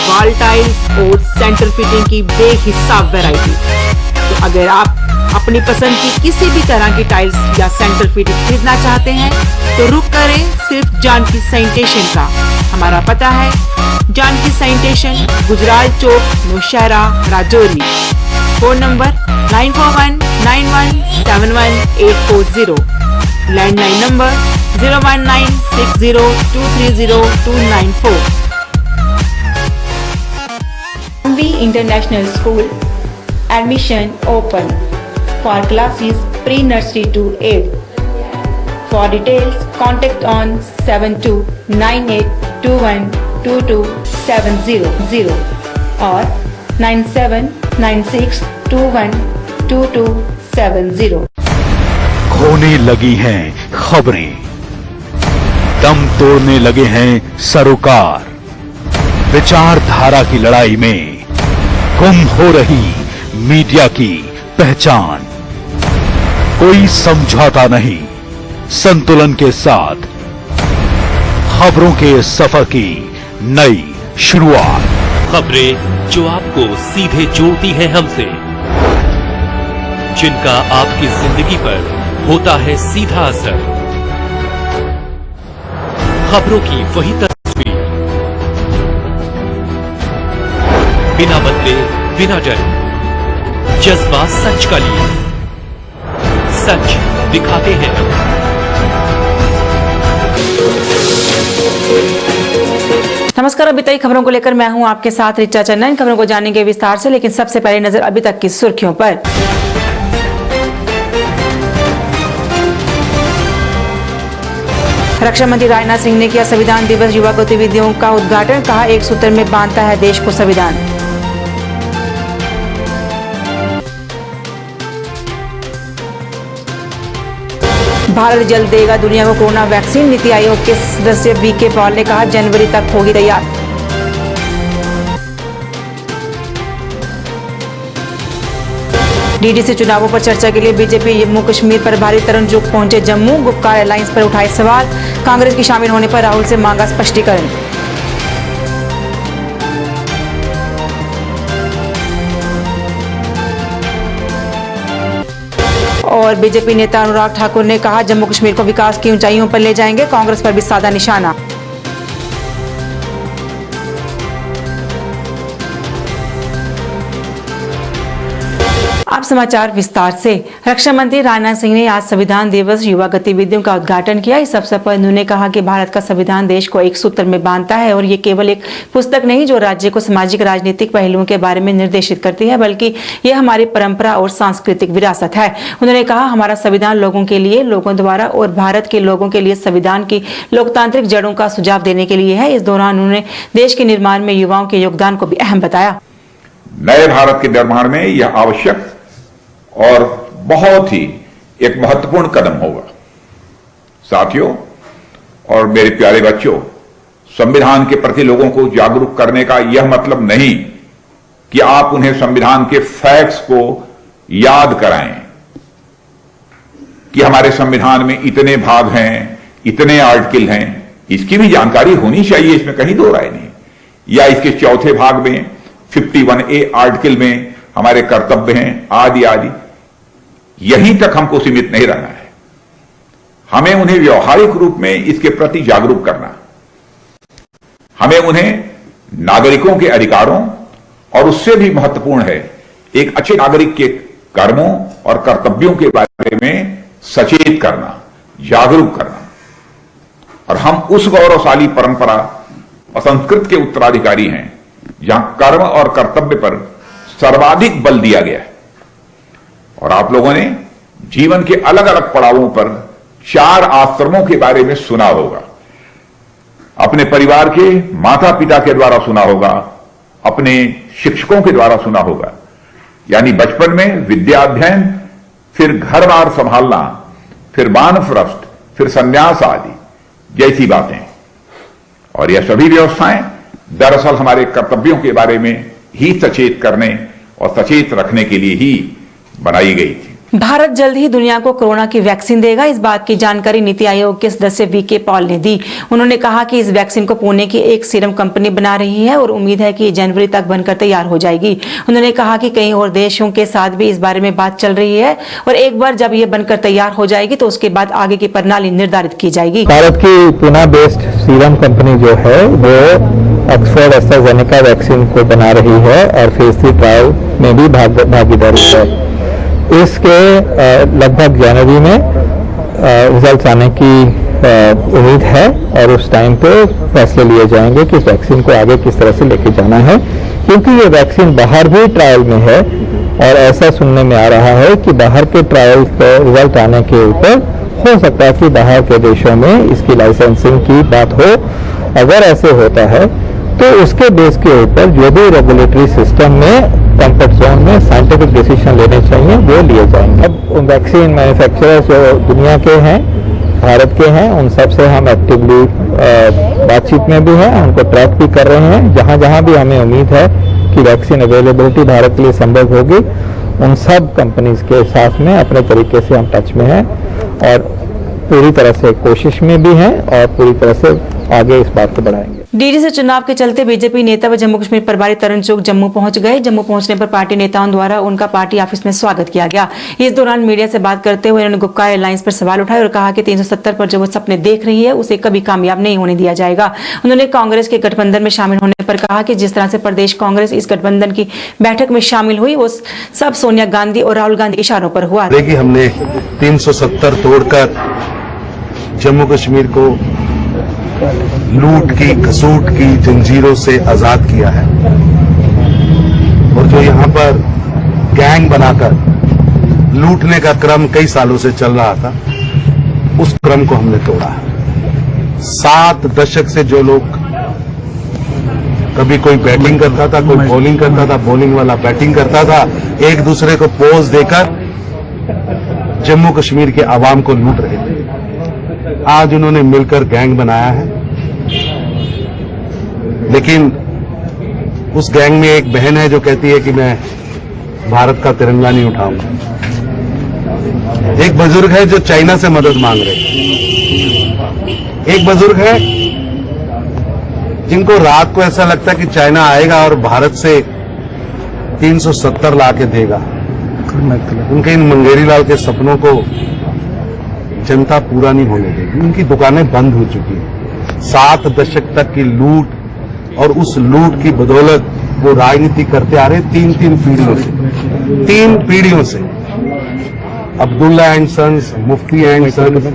Wall tiles और centre fitting की बेहिसाब variety. तो अगर आप अपनी पसंद की किसी भी तरह की टाइल्स या सेंटर फिटिंग खरीदना चाहते हैं तो रुक करें सिर्फ जानकी सैनिटेशन का। हमारा पता है Janaki sanitation, Gujral Chowk, Nowshera, Rajouri. Phone number 9419171840। Landline number 01960230294। Ambi International School. Admission open for classes pre-nursery to 8th. For details, contact on 7298212270 or 9796212270। खोने लगी हैं खबरें, दम तोड़ने लगे हैं सरोकार। विचारधारा की लड़ाई में गुम हो रही मीडिया की पहचान। कोई समझौता नहीं, संतुलन के साथ खबरों के सफर की नई शुरुआत। खबरें जो आपको सीधे जोड़ती हैं हमसे, जिनका आपकी जिंदगी पर होता है सीधा असर। खबरों की वही तस्वीर, बिना बदले, बिना डरे, जज्बा सच का लिए, सच दिखाते हैं। नमस्कार, अभी तक खबरों को लेकर मैं हूं आपके साथ रिचा चन्ना। इन खबरों को जानेंगे विस्तार से, लेकिन सबसे पहले नजर अभी तक की सुर्खियों पर। रक्षा मंत्री राजनाथ सिंह ने किया संविधान दिवस युवा गतिविधियों का उद्घाटन। कहा, एक सूत्र में बांधता है देश को संविधान। भारत जल्द देगा दुनिया को कोरोना वैक्सीन। नीति आयोग के सदस्य वीके पॉल ने कहा, जनवरी तक होगी तैयार। डीडीसी चुनावों पर चर्चा के लिए बीजेपी जम्मू कश्मीर प्रभारी तरुण चुग पहुंचे जम्मू। गुपकार एयरलाइंस पर उठाए सवाल। कांग्रेस की शामिल होने पर राहुल से मांगा स्पष्टीकरण। और बीजेपी नेता अनुराग ठाकुर ने कहा, जम्मू कश्मीर को विकास की ऊंचाइयों पर ले जाएंगे। कांग्रेस पर भी साधा निशाना। अब समाचार विस्तार से। रक्षा मंत्री राजनाथ सिंह ने आज संविधान दिवस युवा गतिविधियों का उद्घाटन किया। इस अवसर पर उन्होंने कहा कि भारत का संविधान देश को एक सूत्र में बांधता है और ये केवल एक पुस्तक नहीं जो राज्य को सामाजिक राजनीतिक पहलुओं के बारे में निर्देशित करती है, बल्कि ये हमारी परंपरा और सांस्कृतिक विरासत है। उन्होंने कहा, हमारा संविधान लोगों के लिए, लोगों द्वारा और भारत के लोगों के लिए संविधान की लोकतांत्रिक जड़ों का सुझाव देने के लिए है। इस दौरान उन्होंने देश के निर्माण में युवाओं के योगदान को भी अहम बताया। नए भारत के निर्माण में यह आवश्यक और बहुत ही एक महत्वपूर्ण कदम होगा। साथियों और मेरे प्यारे बच्चों, संविधान के प्रति लोगों को जागरूक करने का यह मतलब नहीं कि आप उन्हें संविधान के फैक्ट्स को याद कराएं कि हमारे संविधान में इतने भाग हैं, इतने आर्टिकल हैं। इसकी भी जानकारी होनी चाहिए, इसमें कहीं दो राय नहीं। या इसके चौथे भाग में 51A आर्टिकल में हमारे कर्तव्य हैं, आदि आदि। यहीं तक हमको सीमित नहीं रहना है, हमें उन्हें व्यवहारिक रूप में इसके प्रति जागरूक करना। हमें उन्हें नागरिकों के अधिकारों और उससे भी महत्वपूर्ण है एक अच्छे नागरिक के कर्मों और कर्तव्यों के बारे में सचेत करना, जागरूक करना। और हम उस गौरवशाली परंपरा और संस्कृति के उत्तराधिकारी हैं जहां कर्म और कर्तव्य पर सर्वाधिक बल दिया गया है। और आप लोगों ने जीवन के अलग अलग पड़ावों पर 4 आश्रमों के बारे में सुना होगा। अपने परिवार के माता पिता के द्वारा सुना होगा, अपने शिक्षकों के द्वारा सुना होगा। यानी बचपन में विद्या अध्ययन, फिर घर बार संभालना, फिर वानप्रस्थ, फिर संन्यास आदि जैसी बातें। और यह सभी व्यवस्थाएं दरअसल हमारे कर्तव्यों के बारे में ही सचेत करने और सचेत रखने के लिए ही बनाई गई थी। भारत जल्द ही दुनिया को कोरोना की वैक्सीन देगा। इस बात की जानकारी नीति आयोग के सदस्य वीके पॉल ने दी। उन्होंने कहा कि इस वैक्सीन को पुणे की एक सीरम कंपनी बना रही है और उम्मीद है कि जनवरी तक बनकर तैयार हो जाएगी। उन्होंने कहा कि कई और देशों के साथ भी इस बारे में बात चल रही है और एक बार जब ये बनकर तैयार हो जाएगी तो उसके बाद आगे की प्रणाली निर्धारित की जाएगी। भारत की पुणे बेस्ड सीरम कंपनी जो है वो ऑक्सफोर्ड एस्ट्राजेनेका वैक्सीन को बना रही है और फेज 3 ट्रायल में भी भागीदारी है। इसके लगभग जनवरी में रिजल्ट आने की उम्मीद है और उस टाइम पे फैसले लिए जाएंगे कि इस वैक्सीन को आगे किस तरह से लेके जाना है, क्योंकि ये वैक्सीन बाहर भी ट्रायल में है और ऐसा सुनने में आ रहा है कि बाहर के ट्रायल का रिजल्ट आने के ऊपर हो सकता है कि बाहर के देशों में इसकी लाइसेंसिंग की बात हो। अगर ऐसे होता है तो उसके बेस के ऊपर जो भी रेगुलेटरी सिस्टम में कंफर्ट जोन में साइंटिफिक डिसीजन लेने चाहिए वो लिए जाएंगे। अब वैक्सीन मैन्युफैक्चरर्स जो दुनिया के हैं, भारत के हैं, उन सब से हम एक्टिवली बातचीत में भी हैं, उनको ट्रैक भी कर रहे हैं। जहां जहां भी हमें उम्मीद है कि वैक्सीन अवेलेबिलिटी भारत के लिए संभव होगी, उन सब कंपनीज के साथ में अपने तरीके से हम टच में हैं और पूरी तरह से कोशिश में भी हैं और पूरी तरह से आगे इस बात को बढ़ाएंगे। डीडीसी चुनाव के चलते बीजेपी नेता व जम्मू कश्मीर प्रभारी तरुण चुग जम्मू पहुंच गए। जम्मू पहुंचने पर पार्टी नेताओं द्वारा उनका पार्टी ऑफिस में स्वागत किया गया। इस दौरान मीडिया से बात करते हुए उन्होंने गुपकार एयरलाइंस पर सवाल उठाए और कहा कि 370 पर जो वो सपने देख रही है उसे कभी कामयाब नहीं होने दिया जाएगा। उन्होंने कांग्रेस के गठबंधन में शामिल होने पर कहा कि जिस तरह से प्रदेश कांग्रेस इस गठबंधन की बैठक में शामिल हुई वो सब सोनिया गांधी और राहुल गांधी के इशारों पर हुआ। हमने 370 तोड़कर जम्मू कश्मीर को लूट की घसूट की जंजीरों से आजाद किया है और जो यहाँ पर गैंग बनाकर लूटने का क्रम कई सालों से चल रहा था, उस क्रम को हमने तोड़ा है। 7 दशक से जो लोग कभी कोई बैटिंग करता था, कोई बॉलिंग करता था, बॉलिंग वाला बैटिंग करता था, एक दूसरे को पोज देकर जम्मू कश्मीर के आवाम को लूट रहे थे, आज उन्होंने मिलकर गैंग बनाया है। लेकिन उस गैंग में एक बहन है जो कहती है कि मैं भारत का तिरंगा नहीं उठाऊंगा। एक बुजुर्ग है जो चाइना से मदद मांग रहे हैं। एक बुजुर्ग है जिनको रात को ऐसा लगता है कि चाइना आएगा और भारत से 370 ला के देगा। उनके इन मंगेरी लाल के सपनों को जनता पूरा नहीं होने देगी। उनकी दुकानें बंद हो चुकी हैं। 7 दशक तक की लूट और उस लूट की बदौलत वो राजनीति करते आ रहे 3 पीढ़ियों से। Abdullah and sons, Mufti and sons,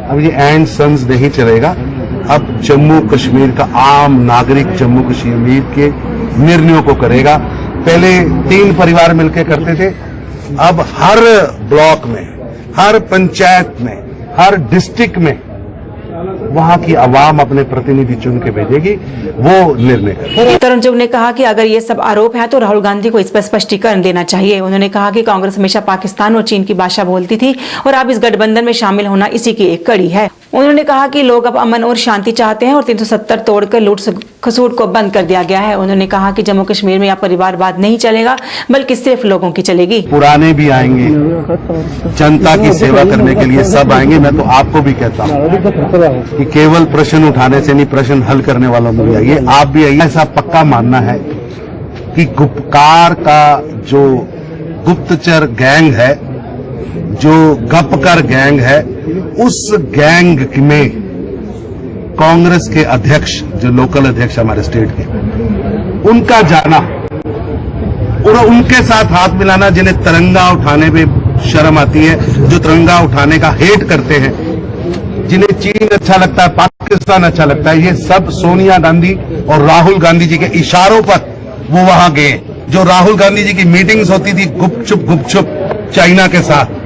अब ये एंड सन्स नहीं चलेगा। अब जम्मू कश्मीर का आम नागरिक जम्मू कश्मीर के निर्णयों को करेगा। पहले 3 परिवार मिलकर करते थे, अब हर ब्लॉक में, हर पंचायत में, हर डिस्ट्रिक्ट में वहां की आवाम अपने प्रतिनिधि चुन के भेजेगी, वो निर्णय करेगी। तरुण चुग ने कहा कि अगर ये सब आरोप है तो राहुल गांधी को इस पर स्पष्टीकरण देना चाहिए। उन्होंने कहा कि कांग्रेस हमेशा पाकिस्तान और चीन की भाषा बोलती थी और अब इस गठबंधन में शामिल होना इसी की एक कड़ी है। उन्होंने कहा कि लोग अब अमन और शांति चाहते हैं और 370 तोड़कर लूट खसूट को बंद कर दिया गया है। उन्होंने कहा कि जम्मू कश्मीर में अब परिवारवाद नहीं चलेगा बल्कि सिर्फ लोगों की चलेगी। पुराने भी आएंगे, जनता की सेवा करने के लिए सब आएंगे। मैं तो आपको भी कहता हूँ कि केवल प्रश्न उठाने से नहीं, प्रश्न हल करने वालों में भी आइए, आप भी आइए। ऐसा पक्का मानना है कि गुपकार का जो गुप्तचर गैंग है, जो गपकर गैंग है, उस गैंग में कांग्रेस के अध्यक्ष, जो लोकल अध्यक्ष हमारे स्टेट के, उनका जाना और उनके साथ हाथ मिलाना, जिन्हें तिरंगा उठाने में शर्म आती है, जो तिरंगा उठाने का हेट करते हैं, जिन्हें चीन अच्छा लगता है, पाकिस्तान अच्छा लगता है, ये सब सोनिया गांधी और राहुल गांधी जी के इशारों पर वो वहां गए। जो राहुल गांधी जी की मीटिंग्स होती थी गुपचुप चाइना के साथ,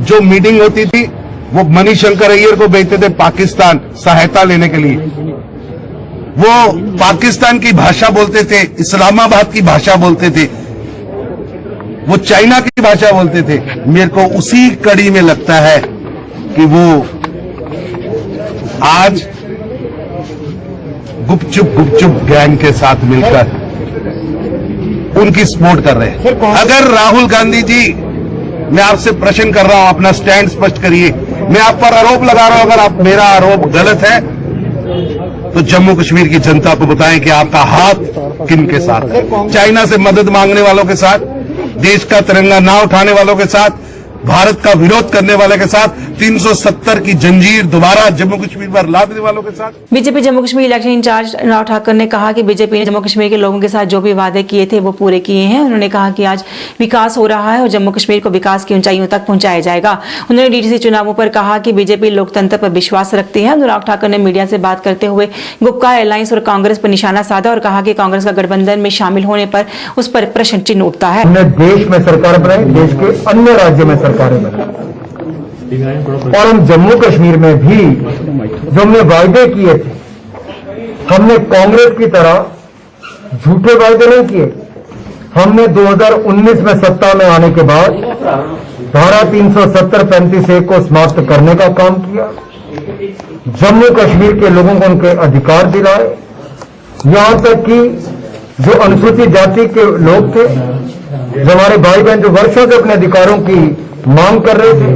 जो मीटिंग होती थी वो मणिशंकर अय्यर को भेजते थे पाकिस्तान सहायता लेने के लिए। वो पाकिस्तान की भाषा बोलते थे, इस्लामाबाद की भाषा बोलते थे, वो चाइना की भाषा बोलते थे। मेरे को उसी कड़ी में लगता है कि वो आज गुपचुप गैंग के साथ मिलकर उनकी सपोर्ट कर रहे हैं। अगर राहुल गांधी जी मैं आपसे प्रश्न कर रहा हूं, अपना स्टैंड स्पष्ट करिए। मैं आप पर आरोप लगा रहा हूं, अगर आप मेरा आरोप गलत है तो जम्मू कश्मीर की जनता को बताएं कि आपका हाथ किन के साथ है। चाइना से मदद मांगने वालों के साथ, देश का तिरंगा ना उठाने वालों के साथ, भारत का विरोध करने वाले के साथ, 370 की जंजीर दोबारा जम्मू कश्मीर पर लादने वालों के साथ। BJP Jammu Kashmir election incharge Rao Thakar ने कहा कि बीजेपी ने जम्मू कश्मीर के लोगों के साथ जो भी वादे किए थे वो पूरे किए हैं। उन्होंने कहा कि आज विकास हो रहा है और जम्मू कश्मीर को विकास की ऊंचाइयों तक पहुंचाया जाएगा। उन्होंने डीडीसी चुनावों पर कहा कि बीजेपी लोकतंत्र पर विश्वास रखती है। अनुराग ठाकर ने मीडिया से बात करते हुए गुपकार अलायंस और कांग्रेस पर निशाना साधा और कहा कि कांग्रेस का गठबंधन में शामिल होने पर उस पर प्रश्न चिन्ह उठता है। हमने देश में सरकार बनाई, देश के अन्य राज्यों में सरकारें बनाई, और हम जम्मू कश्मीर में भी जो हमने वायदे किए थे, हमने कांग्रेस की तरह झूठे वायदे नहीं किए। हमने 2019 में सत्ता में आने के बाद धारा 370-35A को समाप्त करने का काम किया, जम्मू कश्मीर के लोगों को उनके अधिकार दिलाए, यहां तक कि जो अनुसूचित जाति के लोग थे, जो हमारे भाई बहन जो वर्षों से अपने अधिकारों की मांग कर रहे थे,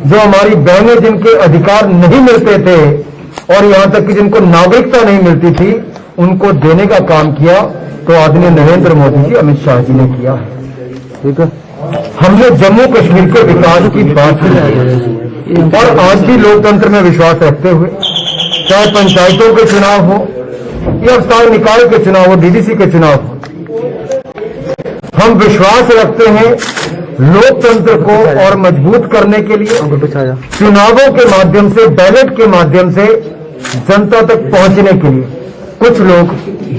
जो हमारी बहनें जिनके अधिकार नहीं मिलते थे और यहां तक कि जिनको नागरिकता नहीं मिलती थी, उनको देने का काम किया तो आदरणीय नरेंद्र मोदी जी, अमित शाह जी ने किया है। ठीक है, हमने जम्मू कश्मीर के विकास की बात की और आज भी लोकतंत्र में विश्वास रखते हुए, चाहे पंचायतों के चुनाव हो या स्थानीय निकाय के चुनाव हो, डीडीसी के चुनाव हो, हम विश्वास रखते हैं लोकतंत्र को और मजबूत करने के लिए चुनावों के माध्यम से, बैलेट के माध्यम से जनता तक पहुंचने के लिए कुछ लोग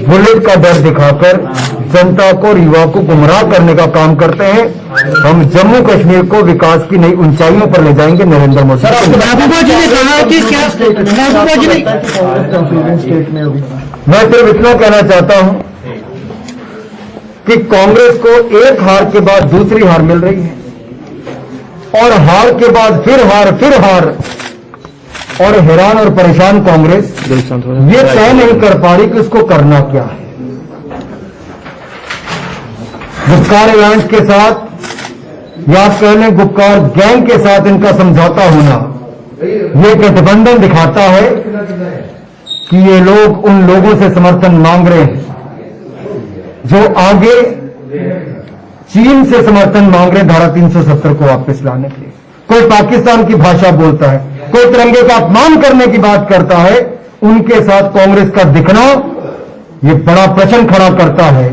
बुलेट का डर दिखाकर जनता को और युवा को गुमराह करने का काम करते हैं। हम जम्मू कश्मीर को विकास की नई ऊंचाइयों पर ले जाएंगे नरेंद्र मोदी। मैं सिर्फ इतना कहना चाहता हूं कि कांग्रेस को एक हार के बाद दूसरी हार मिल रही है और हार के बाद फिर हार और हैरान और परेशान कांग्रेस ये तय नहीं कर पा रही कि उसको करना क्या है। गुपकार अलायंस के साथ या कह लें गुपकार गैंग के साथ इनका समझौता होना, ये गठबंधन दिखाता है कि ये लोग उन लोगों से समर्थन मांग रहे हैं जो आगे चीन से समर्थन मांग रहे धारा 370 को वापस लाने के लिए। कोई पाकिस्तान की भाषा बोलता है, कोई तिरंगे का अपमान करने की बात करता है, उनके साथ कांग्रेस का दिखना ये बड़ा प्रश्न खड़ा करता है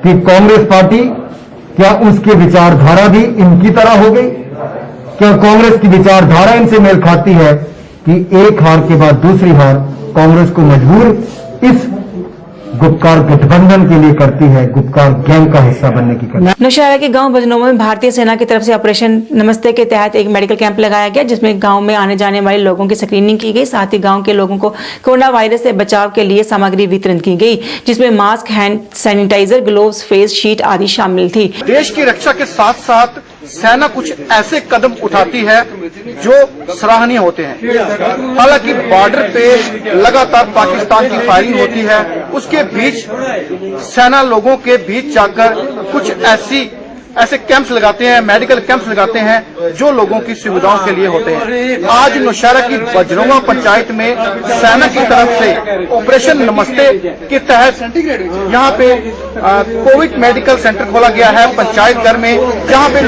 कि कांग्रेस पार्टी क्या उसकी विचारधारा भी इनकी तरह हो गई? क्या कांग्रेस की विचारधारा इनसे मेल खाती है कि एक हार के बाद दूसरी हार कांग्रेस को मजबूर इस गुपकार गठबंधन के लिए करती है, गुपकार गैंग का हिस्सा बनने की करती है। नौशहरा के गांव बजनोमा में भारतीय सेना की तरफ से ऑपरेशन नमस्ते के तहत एक मेडिकल कैंप लगाया गया, जिसमें गांव में आने जाने वाले लोगों की स्क्रीनिंग की गई। साथ ही गांव के लोगों को कोरोना वायरस से बचाव के लिए सामग्री वितरण की गई, जिसमें mask, hand sanitiser, gloves, face sheet आदि शामिल थी। देश की रक्षा के साथ साथ सेना कुछ ऐसे कदम उठाती है जो सराहनीय होते हैं। हालांकि बॉर्डर पे लगातार पाकिस्तान की फायरिंग होती है, उसके बीच सेना लोगों के बीच जाकर कुछ ऐसे कैंप्स लगाते हैं, मेडिकल कैंप्स लगाते हैं जो लोगों की सुविधाओं के लिए होते हैं। आज नौशहरा की बजनोमा पंचायत में सेना की तरफ से ऑपरेशन नमस्ते के तहत यहाँ पे कोविड मेडिकल सेंटर खोला गया है पंचायत घर में, जहाँ पे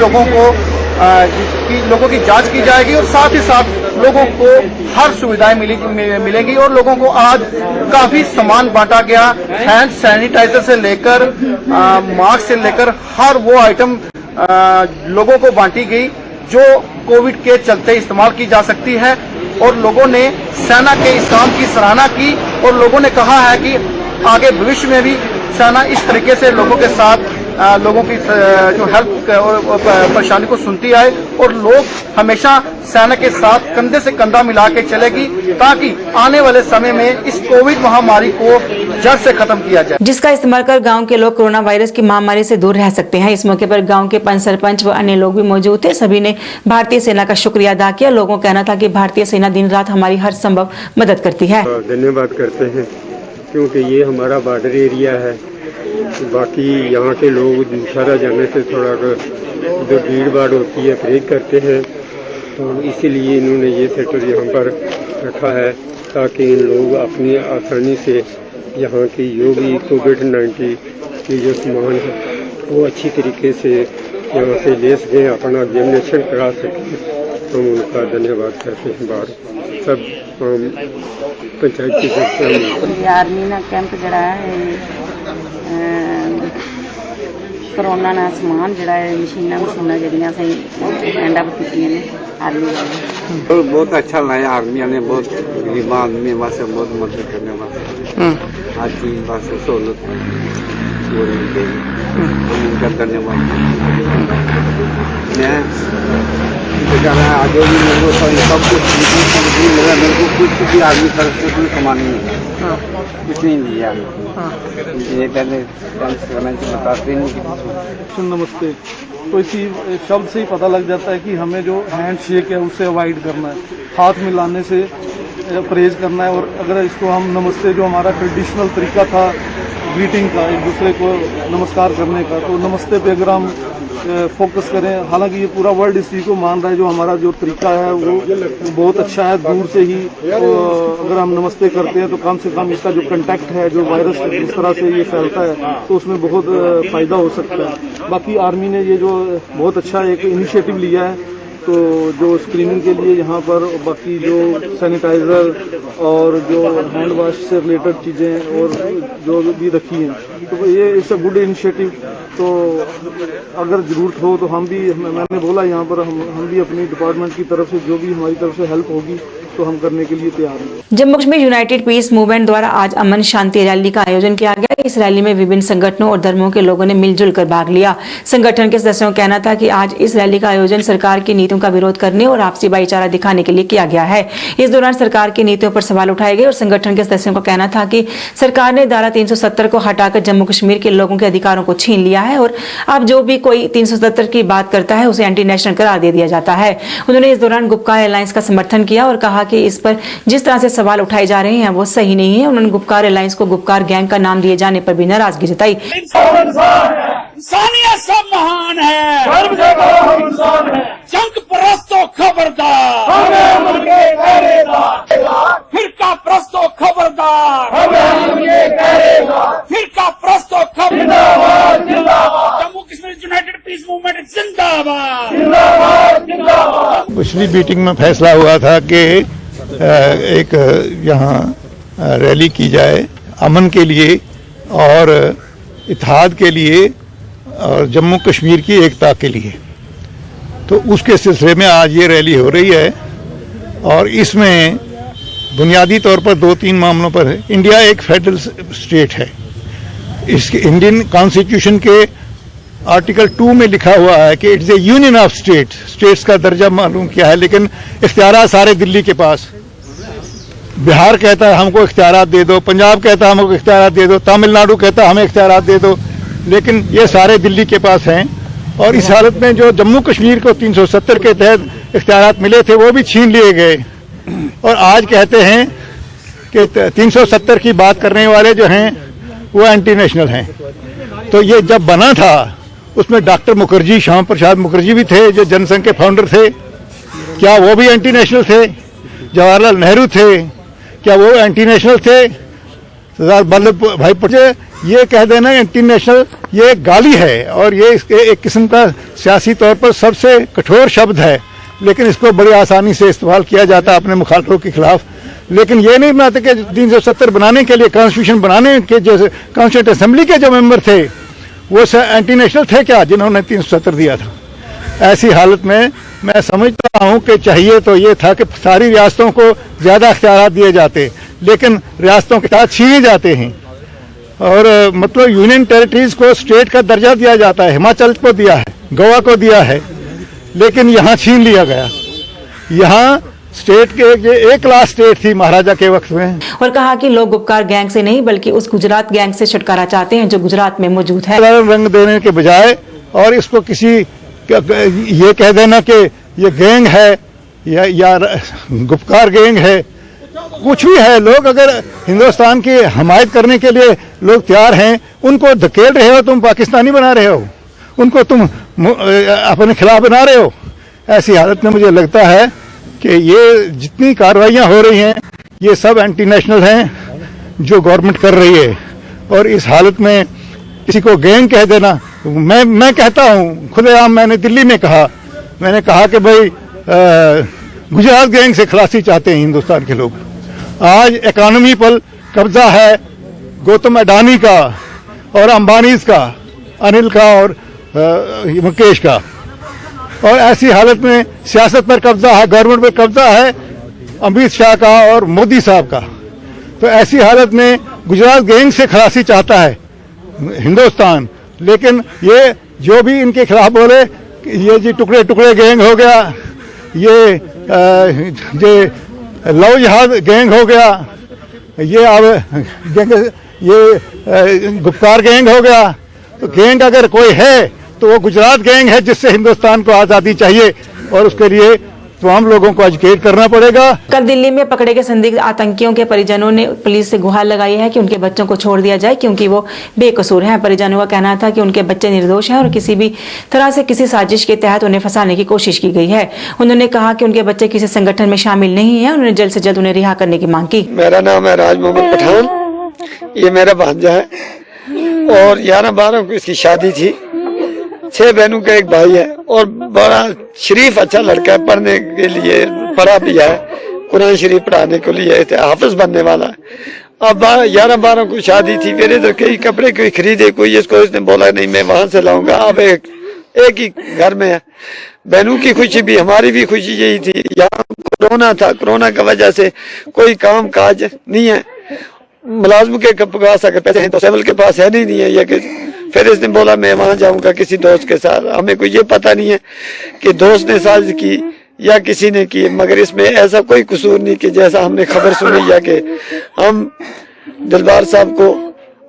लोगों की जांच की जाएगी और साथ ही साथ लोगों को हर सुविधाएं मिलेंगी और लोगों को आज काफी सामान बांटा गया। हैंड सैनिटाइजर से लेकर मास्क से लेकर हर वो आइटम लोगों को बांटी गई जो कोविड के चलते इस्तेमाल की जा सकती है। और लोगों ने सेना के इस काम की सराहना की और लोगों ने कहा है कि आगे भविष्य में भी सेना इस तरीके से लोगों के साथ लोगों की जो हेल्प और परेशानी को सुनती आए और लोग हमेशा सेना के साथ कंधे से कंधा मिला के चलेगी, ताकि आने वाले समय में इस कोविड महामारी को जड़ से खत्म किया जाए, जिसका इस्तेमाल कर गांव के लोग कोरोना वायरस की महामारी से दूर रह सकते हैं। इस मौके पर गांव के पंच, सरपंच व अन्य लोग भी मौजूद थे। सभी ने भारतीय सेना का शुक्रिया अदा किया। लोगों का कहना था कि भारतीय सेना दिन रात हमारी हर संभव मदद करती है। धन्यवाद करते हैं क्योंकि ये हमारा बॉर्डर एरिया है बाकी यहाँ के लोग दूसरा जाने से थोड़ा जो भीड़ भाड़ होती है परहेज करते हैं, तो इसीलिए इन्होंने ये सेंटर यहाँ पर रखा है ताकि इन लोग अपनी आसानी से यहाँ की जो भी कोविड-19 की जो सामान है वो अच्छी तरीके से यहाँ से ले सकें, अपना एग्जामिनेशन करा सकें। हम उनका धन्यवाद करते हैं। बाहर सब पंचायत के सदस्य आर्मी ना कैंप जड़ा है कोरोना ना समान जड़ा है मशीना जड़ियाँ सही एंड अप की ने आर्मी और बहुत अच्छा लाया आर्मी ने, बहुत गरीब आदमी वास्ते बहुत मदद करने वास्ते हर चीज वास्ते सहूलत उनका धन्यवाद। मैं आगे भी मेरे को सब कुछ मिला, मेरे को कुछ भी आर्मी तरफ से कोई सामान नहीं है, कुछ नहीं दिया। ये पहले बताते नहीं। नमस्ते, तो इसी शब्द से ही पता लग जाता है कि हमें जो हैंड शेक है उससे अवॉइड करना है, हाथ मिलाने से परहेज करना है। और अगर इसको हम नमस्ते जो हमारा ट्रेडिशनल तरीका था ग्रीटिंग का, एक दूसरे को नमस्कार करने का, तो नमस्ते पे अगर हम फोकस करें, हालांकि ये पूरा वर्ल्ड इस चीज़ को मान रहा है, जो हमारा जो तरीका है वो बहुत अच्छा है। दूर से ही अगर हम नमस्ते करते हैं तो कम से कम इसका जो कंटेक्ट है, जो वायरस जिस तरह से ये फैलता है, तो उसमें बहुत फ़ायदा हो सकता है। बाकी आर्मी ने ये जो बहुत अच्छा एक इनिशिएटिव लिया है, तो जो स्क्रीनिंग के लिए यहाँ पर बाकी जो सैनिटाइज़र और जो हैंड वॉश से रिलेटेड चीज़ें और जो भी रखी हैं, तो ये इट्स अ गुड इनिशिएटिव। तो अगर ज़रूरत हो तो हम भी, मैंने बोला यहाँ पर हम भी अपनी डिपार्टमेंट की तरफ से जो भी हमारी तरफ से हेल्प होगी तो हम करने के लिए तैयार हैं। Jammu Kashmir United piece movement द्वारा आज अमन शांति रैली का आयोजन किया गया। इस रैली में विभिन्न संगठनों और धर्मों के लोगों ने मिलजुल कर भाग लिया। संगठन के सदस्यों का कहना था कि आज इस रैली का आयोजन सरकार की नीतियों का विरोध करने और आपसी भाईचारा दिखाने के लिए किया गया है। इस दौरान सरकार की नीतियों पर सवाल उठाए गए और संगठन के सदस्यों का कहना था कि सरकार ने धारा 370 को हटाकर जम्मू कश्मीर के लोगों के अधिकारों को छीन लिया है और अब जो भी कोई 370 की बात करता है उसे एंटी नेशनल करार दे दिया जाता है। उन्होंने इस दौरान गुपकार अलायंस का समर्थन किया और कहा कि इस पर जिस तरह से सवाल उठाए जा रहे हैं वो सही नहीं है। उन्होंने गुपकार अलायंस को गुपकार गैंग का नाम दिए जाने पर भी नाराजगी जताई। इंसानियत सब महान है, जंग परस्तो खबरदार, फिरका परस्तो खबरदार, फिरका परस्तो खबरदार, Jammu Kashmir United piece movement जिंदाबाद। पिछली मीटिंग में फैसला हुआ था कि एक यहाँ रैली की जाए अमन के लिए और इत्तेहाद के लिए और जम्मू कश्मीर की एकता के लिए। तो उसके सिलसिले में आज ये रैली हो रही है और इसमें बुनियादी तौर पर 2-3 मामलों पर है। इंडिया एक फेडरल स्टेट है। इसके इंडियन कॉन्स्टिट्यूशन के आर्टिकल 2 में लिखा हुआ है कि it's A union of states का दर्जा मालूम किया है, लेकिन इख्तियारात सारे दिल्ली के पास। बिहार कहता है हमको इख्तियारात दे दो, पंजाब कहता है हमको इख्तियारात दे दो, तमिलनाडु कहता है हमें इख्तियारात दे दो, लेकिन ये सारे दिल्ली के पास हैं। और इस हालत में जो जम्मू कश्मीर को 370 के तहत इख्तियारात मिले थे वो भी छीन लिए गए और आज कहते हैं कि 370 की बात करने वाले जो हैं वो एंटी नेशनल हैं। तो ये जब बना था उसमें डॉक्टर मुखर्जी, श्याम प्रसाद मुखर्जी भी थे जो जनसंघ के फाउंडर थे, क्या वो भी एंटी नेशनल थे? जवाहरलाल नेहरू थे, क्या वो एंटी नेशनल थे? सरदार वल्लभ भाई पटेल। ये कह देना एंटी नेशनल ये गाली है और ये एक किस्म का सियासी तौर पर सबसे कठोर शब्द है, लेकिन इसको बड़ी आसानी से इस्तेमाल किया जाता है अपने मुखालफों के खिलाफ। लेकिन ये नहीं बनाते कि 370 बनाने के लिए, कॉन्स्टिट्यूशन बनाने के जो कॉन्स्टिट्यूंट असेंबली के जो मेंबर थे वो एंटी नेशनल थे क्या जिन्होंने 370 दिया था? ऐसी हालत में मैं समझता हूँ कि चाहिए तो ये था कि सारी रियासतों को ज़्यादा इख्तियारात दिए जाते, लेकिन रियासतों के साथ छीने जाते हैं और मतलब यूनियन टेरिटरीज को स्टेट का दर्जा दिया जाता है। हिमाचल को दिया है, गोवा को दिया है, लेकिन यहाँ छीन लिया गया। यहाँ स्टेट के ये एक क्लास स्टेट थी महाराजा के वक्त में। और कहा कि लोग गुपकार गैंग से नहीं बल्कि उस गुजरात गैंग से छुटकारा चाहते हैं जो गुजरात में मौजूद है। रंग देने के बजाय और इसको किसी ये कह देना कि ये गैंग है या गुपकार गैंग है, कुछ भी है, लोग अगर हिंदुस्तान की हमायत करने के लिए लोग तैयार हैं, उनको धकेल रहे हो, तुम पाकिस्तानी बना रहे हो, उनको तुम अपने खिलाफ बना रहे हो। ऐसी हालत में मुझे लगता है कि ये जितनी कार्रवाइयाँ हो रही हैं ये सब एंटी नेशनल हैं जो गवर्नमेंट कर रही है। और इस हालत में किसी को गैंग कह देना, मैं कहता हूँ खुलेआम, मैंने दिल्ली में कहा, मैंने कहा कि भाई गुजरात गैंग से खलासी चाहते हैं हिंदुस्तान के लोग। आज इकोनॉमी पर कब्जा है गौतम अडानी का और अंबानीज का, अनिल का और मुकेश का, और ऐसी हालत में सियासत पर कब्जा है, गवर्नमेंट पर कब्जा है अमित शाह का और मोदी साहब का। तो ऐसी हालत में गुजरात गैंग से खलासी चाहता है हिंदुस्तान। लेकिन ये जो भी इनके खिलाफ बोले, ये जी टुकड़े टुकड़े गैंग हो गया, ये लव जिहाद गैंग हो गया, ये अब ये गुप्कार गैंग हो गया। तो गैंग अगर कोई है तो वो गुजरात गैंग है जिससे हिंदुस्तान को आज़ादी चाहिए, और उसके लिए तमाम लोगों को एजुकेट करना पड़ेगा। कल दिल्ली में पकड़े गए संदिग्ध आतंकियों के परिजनों ने पुलिस से गुहार लगाई है कि उनके बच्चों को छोड़ दिया जाए क्योंकि वो बेकसूर हैं। परिजनों का कहना था कि उनके बच्चे निर्दोष हैं और किसी भी तरह से किसी साजिश के तहत उन्हें फंसाने की कोशिश की गई है। उन्होंने कहा कि उनके बच्चे किसी संगठन में शामिल नहीं है। उन्होंने जल्द से जल्द उन्हें रिहा करने की मांग की। मेरा नाम है राज मोहम्मद पठान, ये मेरा भांजा है और 11-12 को इसकी शादी थी। 6 बहनों का एक भाई है और बड़ा शरीफ अच्छा लड़का है, पढ़ने के लिए पढ़ा भी है, कुरान शरीफ पढ़ाने के लिए हाफिज बनने वाला है। अब 11-12 को शादी थी, मेरे इधर कई कपड़े कोई खरीदे, कोई इसको, इसने बोला नहीं मैं वहां से लाऊंगा। अब एक ही घर में है, बहनों की खुशी भी हमारी भी खुशी यही थी। यहाँ कोरोना था, कोरोना की वजह से कोई काम काज नहीं है, मुलाजम के पास अगर पैसे हैं तो सिविल के पास है नहीं है ये कि फिर इसने बोला मैं वहां जाऊंगा किसी दोस्त के साथ। हमें कोई ये पता नहीं है कि दोस्त ने साजिश की या किसी ने की, मगर इसमें ऐसा कोई कसूर नहीं कि जैसा हमने खबर सुनी या कि हम दिलबार साहब को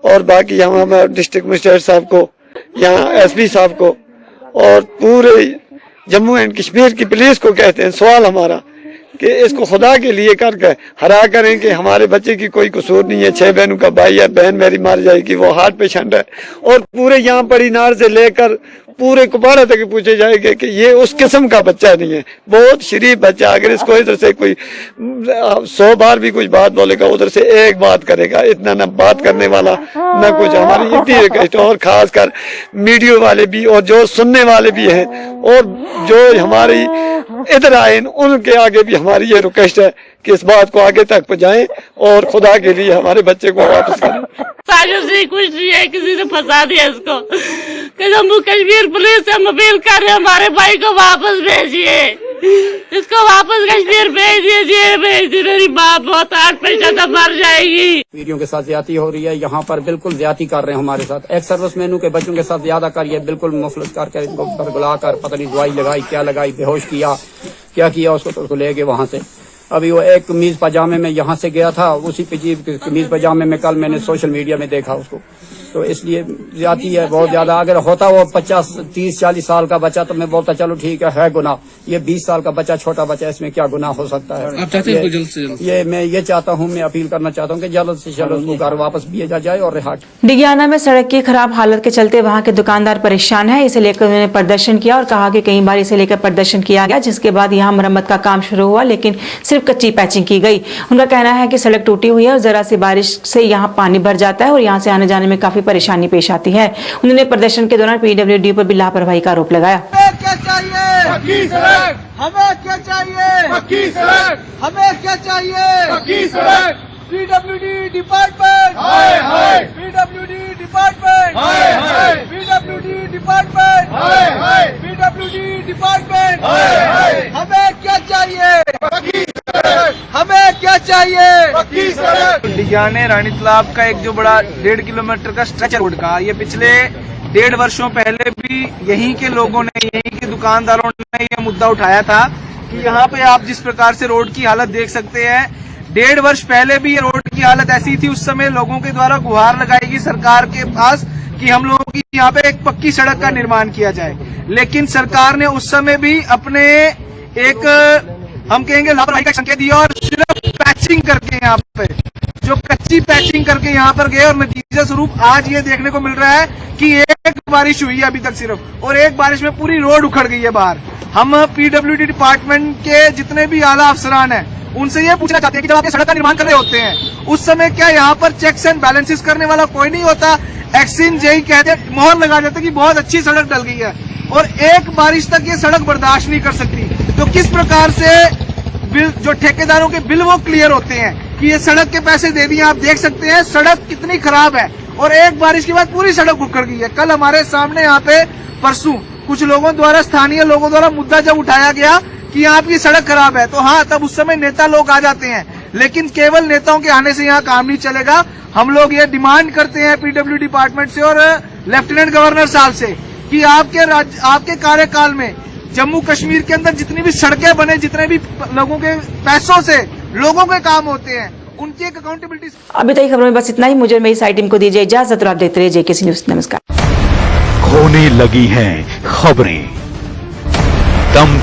और बाकी यहाँ डिस्ट्रिक्ट मजिस्ट्रेट साहब को, यहाँ एसपी साहब को और पूरे जम्मू एंड कश्मीर की पुलिस को कहते हैं, सवाल हमारा कि इसको खुदा के लिए करके हरा करें कि हमारे बच्चे की कोई कसूर नहीं है। 6 बहनों का भाई है, बहन मेरी मार जाएगी, वो हार्ट पेशेंट है और पूरे यहाँ पर इनार से लेकर पूरे कुपाड़ा तक पूछे जाएंगे कि ये उस किस्म का बच्चा नहीं है, बहुत शरीफ बच्चा। अगर इसको इधर से कोई 100 बार भी कुछ बात बोलेगा उधर से एक बात करेगा, इतना ना बात करने वाला ना कुछ। हमारी इतनी रिक्वेस्ट और खासकर मीडिया वाले भी और जो सुनने वाले भी हैं और जो हमारी इधर आए उनके आगे भी हमारी ये रिक्वेस्ट है कि इस बात को आगे तक पहुंचाएं और खुदा के लिए हमारे बच्चे को वापस करें। साजिश नहीं, कुछ नहीं है, किसी ने फंसा दिया इसको। जम्मू कश्मीर पुलिस से हम अपील कर रहे हैं, हमारे भाई को वापस भेजिए, इसको वापस कश्मीर भेज दीजिए। मेरी माँ बहुत हार्ट पेशेंट है, मर जाएगी। वीडियो के साथ ज्यादती हो रही है, यहाँ पर बिल्कुल ज्यादती कर रहे हैं हमारे साथ। एक सर्विसमैनों के बच्चों के साथ ज्यादा करिए, बिल्कुल मुफलस करके इनको बरगला कर पता नहीं दवाई लगाई क्या लगाई, बेहोश किया, क्या किया उसको ले गए वहाँ से। अभी वो एक कमीज पजामे में यहाँ से गया था, उसी कमीज पजामे में कल मैंने सोशल मीडिया में देखा उसको। तो इसलिए ज्यादा है बहुत ज्यादा। अगर होता वो 50, 30, 40 साल का बच्चा तो मैं बोलता चलो ठीक है गुनाह। ये 20 साल का बच्चा, छोटा बच्चा, इसमें क्या गुनाह हो सकता है। आप चाहते हैं जल्द से जल्द? ये मैं ये चाहता हूँ, मैं अपील करना चाहता हूँ कि जल्द से जल्द उसको घर वापस भेजा जाए और रिहा। डिगियाना में सड़क की खराब हालत के चलते वहां के दुकानदार परेशान है। इसे लेकर उन्होंने प्रदर्शन किया और कहा कि कई बार इसे लेकर प्रदर्शन किया गया, जिसके बाद यहाँ मरम्मत का काम शुरू हुआ लेकिन सिर्फ कच्ची पैचिंग की गई। उनका कहना है कि सड़क टूटी हुई है और जरा सी बारिश से यहाँ पानी भर जाता है और यहाँ से आने जाने में काफी परेशानी पेश आती है। उन्होंने प्रदर्शन के दौरान पीडब्ल्यूडी पर भी लापरवाही का आरोप लगाया। क्या चाहिए? पक्की सड़क। हमें क्या चाहिए? पक्की सड़क। हमें क्या चाहिए? पक्की सड़क। पीडब्ल्यूडी डिपार्टमेंट, हाय हाय। पीडब्ल्यूडी डिपार्टमेंट, हाय हाय। पीडब्ल्यूडी डिपार्टमेंट, हाय हाय। पीडब्ल्यूडी डिपार्टमेंट, हाय हाय। हमें क्या चाहिए? पक्की सड़क। हमें क्या चाहिए? पक्की सड़क। डिगियाने रानी तालाब का एक जो बड़ा 1.5 किलोमीटर का स्ट्रेचर रोड का, ये पिछले 1.5 वर्षों पहले भी यहीं के लोगों ने, यहीं के दुकानदारों ने ये मुद्दा उठाया था कि यहाँ पे आप जिस प्रकार से रोड की हालत देख सकते हैं, 1.5 वर्ष पहले भी ये रोड की हालत ऐसी थी। उस समय लोगों के द्वारा गुहार लगाई गई सरकार के पास कि हम लोगों की यहाँ पे एक पक्की सड़क का निर्माण किया जाए, लेकिन सरकार ने उस समय भी अपने एक हम कहेंगे लापरवाही का संकेत दिया और सिर्फ पैचिंग पैचिंग करके यहाँ पे, जो कच्ची पैचिंग करके यहाँ पर गए और नतीजा स्वरूप आज ये देखने को मिल रहा है कि एक बारिश हुई है अभी तक सिर्फ, और एक बारिश में पूरी रोड उखड़ गई है बाहर। हम पीडब्ल्यूडी डिपार्टमेंट के जितने भी आला अफसरान हैं उनसे ये पूछना चाहते हैं कि जब आप ये सड़क का निर्माण कर रहे होते हैं उस समय क्या यहाँ पर चेक्स एंड बैलेंसेस करने वाला कोई नहीं होता? एक्सिन यही कहते, मोहर लगा देते कि बहुत अच्छी सड़क डल गई है, और एक बारिश तक ये सड़क बर्दाश्त नहीं कर सकती। तो किस प्रकार से बिल, जो ठेकेदारों के बिल वो क्लियर होते हैं कि ये सड़क के पैसे दे दिए। आप देख सकते हैं सड़क कितनी खराब है, और एक बारिश के बाद पूरी सड़क उखड़ गई है। कल हमारे सामने यहाँ पे परसों कुछ लोगों द्वारा, स्थानीय लोगों द्वारा मुद्दा जब उठाया गया कि यहाँ की सड़क खराब है, तो हाँ, तब उस समय नेता लोग आ जाते हैं, लेकिन केवल नेताओं के आने से यहाँ काम नहीं चलेगा। हम लोग ये डिमांड करते हैं पीडब्ल्यू डिपार्टमेंट से और लेफ्टिनेंट गवर्नर साहब से कि आपके कार्यकाल में जम्मू कश्मीर के अंदर जितनी भी सड़कें बने, जितने भी लोगों के पैसों से लोगों के काम होते हैं, उनकी एक अकाउंटेबिलिटी। अभी तक खबरों में बस इतना ही। मुझे मेरी साइट टीम को दीजिए इजाजत और आप देखते रहिए जेकेसी न्यूज। नमस्कार। खोने लगी हैं खबरें, दम